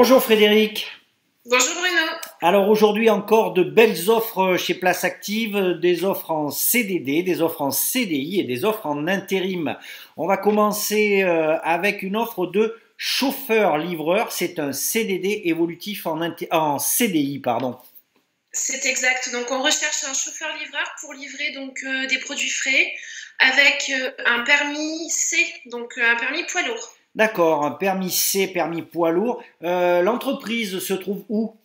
Bonjour Frédéric. Bonjour Bruno. Alors aujourd'hui encore de belles offres chez Place Active, des offres en CDD, des offres en CDI et des offres en intérim. On va commencer avec une offre de chauffeur-livreur. C'est un CDD évolutif en CDI, pardon. C'est exact. Donc on recherche un chauffeur-livreur pour livrer des produits frais avec un permis C, donc un permis poids lourd. D'accord, un permis C, permis poids lourd. L'entreprise se trouve où?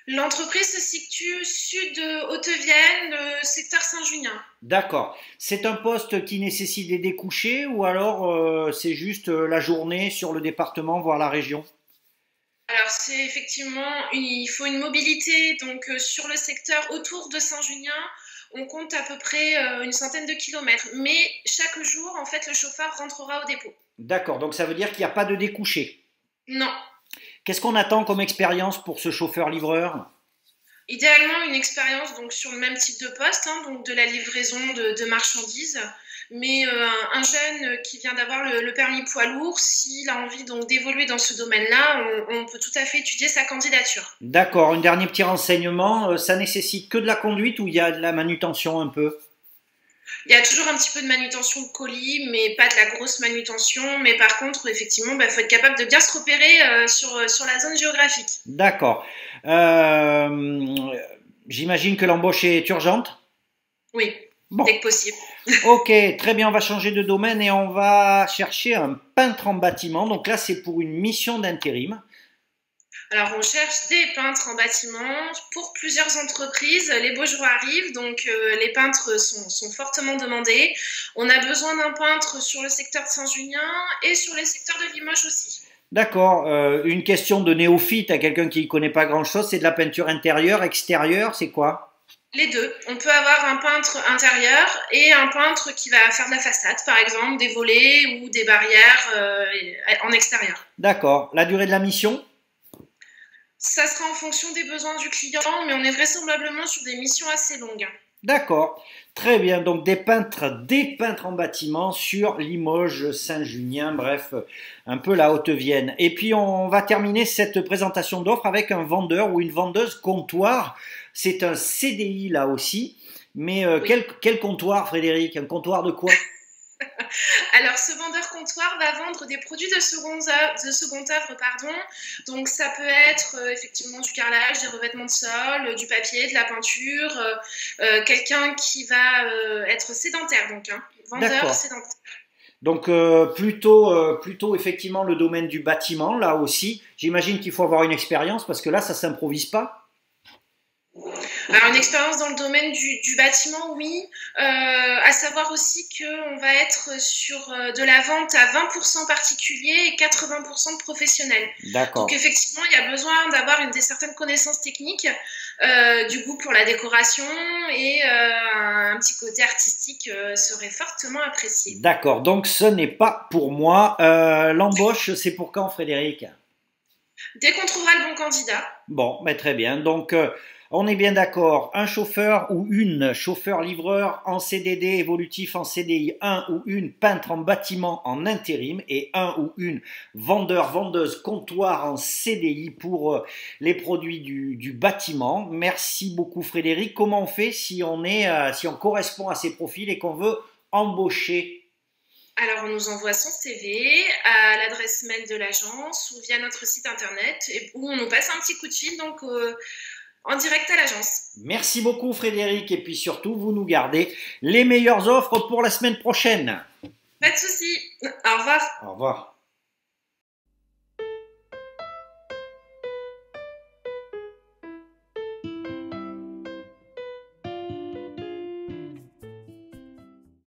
L'entreprise se situe sud de Haute-Vienne, secteur Saint-Junien. D'accord. C'est un poste qui nécessite des découchés ou alors c'est juste la journée sur le département, voire la région? Alors c'est effectivement, il faut une mobilité sur le secteur autour de Saint-Junien. On compte à peu près une centaine de kilomètres. Mais chaque jour, en fait, le chauffeur rentrera au dépôt. D'accord, donc ça veut dire qu'il n'y a pas de découché. Non. Qu'est-ce qu'on attend comme expérience pour ce chauffeur-livreur? Idéalement, une expérience sur le même type de poste, donc de la livraison de marchandises, mais un jeune qui vient d'avoir le permis poids lourd, s'il a envie d'évoluer dans ce domaine-là, on peut tout à fait étudier sa candidature. D'accord, un dernier petit renseignement, ça nécessite que de la conduite ou il y a de la manutention un peu? Il y a toujours un petit peu de manutention de colis, mais pas de la grosse manutention. Mais par contre, effectivement, faut être capable de bien se repérer sur la zone géographique. D'accord. J'imagine que l'embauche est urgente? Oui, Bon, dès que possible. ok, très bien, on va changer de domaine et on va chercher un peintre en bâtiment. Donc là, c'est pour une mission d'intérim. Alors, on cherche des peintres en bâtiment pour plusieurs entreprises. Les beaux jours arrivent, les peintres sont fortement demandés. On a besoin d'un peintre sur le secteur de Saint-Junien et sur les secteurs de Limoges aussi. D'accord, une question de néophyte à quelqu'un qui ne connaît pas grand-chose, c'est de la peinture intérieure, extérieure, c'est quoi? Les deux. On peut avoir un peintre intérieur et un peintre qui va faire de la façade, par exemple, des volets ou des barrières en extérieur. D'accord, la durée de la mission? Ça sera en fonction des besoins du client, mais on est vraisemblablement sur des missions assez longues. D'accord, très bien. Donc des peintres en bâtiment sur Limoges, Saint-Junien, bref, un peu la Haute-Vienne. Et puis on va terminer cette présentation d'offres avec un vendeur ou une vendeuse comptoir. C'est un CDI là aussi. Mais Oui. quel comptoir, Frédéric? Un comptoir de quoi? Alors, ce vendeur comptoir va vendre des produits de seconde œuvre, pardon. Donc, ça peut être effectivement du carrelage, des revêtements de sol, du papier, de la peinture. Quelqu'un qui va être sédentaire, vendeur D'accord. sédentaire. Donc plutôt effectivement le domaine du bâtiment là aussi. J'imagine qu'il faut avoir une expérience parce que là ça s'improvise pas. Alors, une expérience dans le domaine du bâtiment, oui. À savoir aussi qu'on va être sur de la vente à 20% particuliers et 80% de professionnels. Donc, D'accord. effectivement, il y a besoin d'avoir des certaines connaissances techniques, du goût pour la décoration et un petit côté artistique serait fortement apprécié. D'accord. Donc ce n'est pas pour moi. L'embauche c'est pour quand, Frédéric? Dès qu'on trouvera le bon candidat. Bon, ben très bien. Donc, on est bien d'accord. Un chauffeur ou une chauffeur-livreur en CDD évolutif en CDI, un ou une peintre en bâtiment en intérim et un ou une vendeur-vendeuse comptoir en CDI pour les produits du bâtiment. Merci beaucoup, Frédéric. Comment on fait si on correspond à ces profils et qu'on veut embaucher? Alors, on nous envoie son CV à l'adresse mail de l'agence ou via notre site internet où on nous passe un petit coup de fil en direct à l'agence. Merci beaucoup, Frédéric. Et puis surtout, vous nous gardez les meilleures offres pour la semaine prochaine. Pas de souci. Au revoir. Au revoir.